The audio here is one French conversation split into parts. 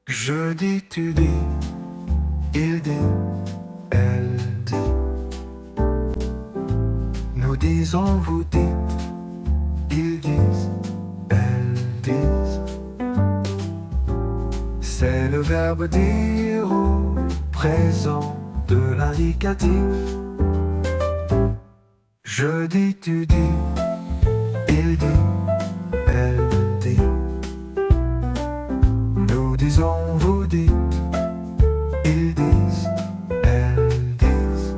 Je dis, tu dis, il dit, elle dit. Nous disons, vous dites, ils disent, elles disent. C'est le verbe dire au présent de l'indicatif. Je dis, tu dis, il dit, elle dit. Nous disons, vous dites, ils disent, elles disent.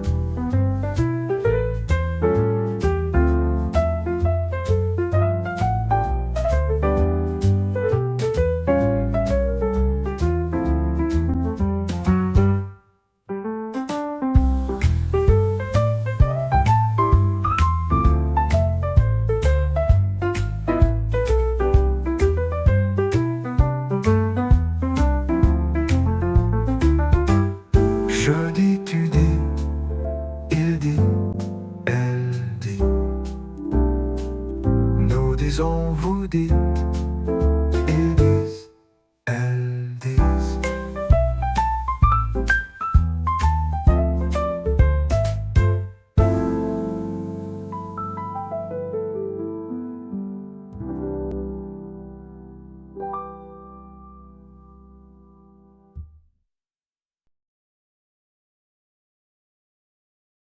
Je dis, tu dis, il dit, elle dit. Nous disons, vous dites,